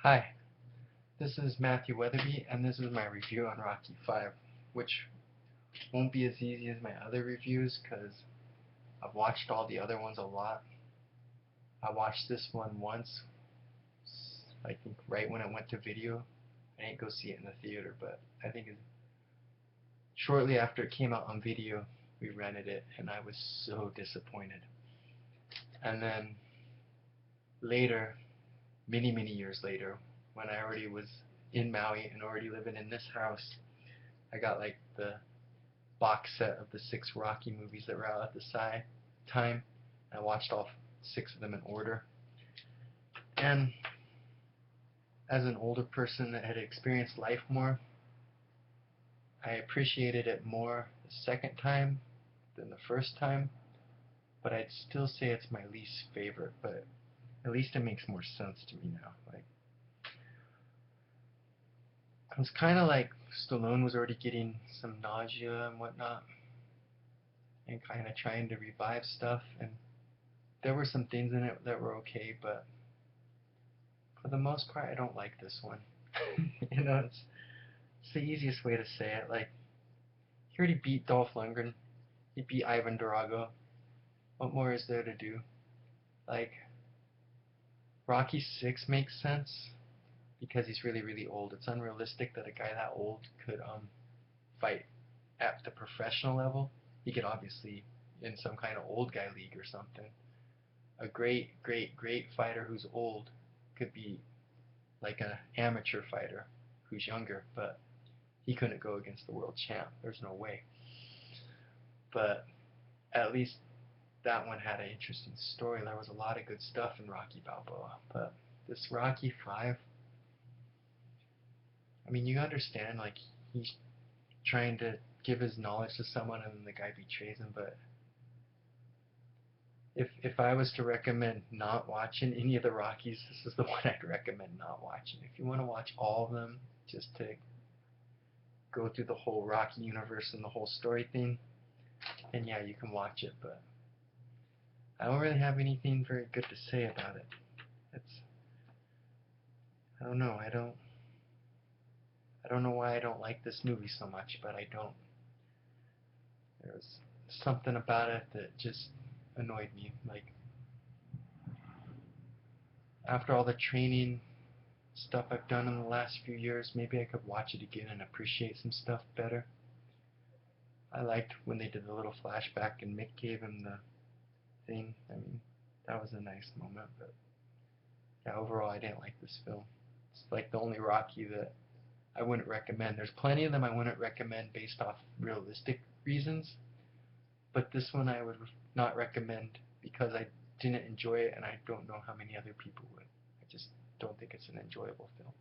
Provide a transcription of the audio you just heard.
Hi, this is Matthew Wetherbee, and this is my review on Rocky 5, which won't be as easy as my other reviews because I've watched all the other ones a lot. I watched this one once, I think right when it went to video. I didn't go see it in the theater, but I think shortly after it came out on video, we rented it, and I was so disappointed. And then later, many, many years later, when I already was in Maui and already living in this house, I got like the box set of the 6 Rocky movies that were out at the time. I watched all 6 of them in order. And as an older person that had experienced life more, I appreciated it more the second time than the first time, but I'd still say it's my least favorite, but at least it makes more sense to me now. Like, it was kind of like Stallone was already getting some nausea and whatnot, and kind of trying to revive stuff, and there were some things in it that were okay, but for the most part, I don't like this one. It's the easiest way to say it. Like, he already beat Dolph Lundgren, he beat Ivan Drago. What more is there to do? Like, Rocky 6 makes sense because he's really, really old. It's unrealistic that a guy that old could fight at the professional level. He could obviously in some kind of old guy league or something. A great, great, great fighter who's old could be like an amateur fighter who's younger, but he couldn't go against the world champ. There's no way. But at least that one had an interesting story. There was a lot of good stuff in Rocky Balboa. But this Rocky 5, I mean, you understand, like, he's trying to give his knowledge to someone and then the guy betrays him, but if I was to recommend not watching any of the Rockies, this is the one I'd recommend not watching. If you want to watch all of them just to go through the whole Rocky universe and the whole story thing, then yeah, you can watch it, but I don't really have anything very good to say about it. It's I don't know, I don't know why I don't like this movie so much, but I don't. There's something about it that just annoyed me. Like, after all the training stuff I've done in the last few years, maybe I could watch it again and appreciate some stuff better. I liked when they did the little flashback and Mick gave him the thing. I mean, that was a nice moment, but yeah, overall I didn't like this film. It's like the only Rocky that I wouldn't recommend. There's plenty of them I wouldn't recommend based off realistic reasons, but this one I would not recommend because I didn't enjoy it and I don't know how many other people would. I just don't think it's an enjoyable film.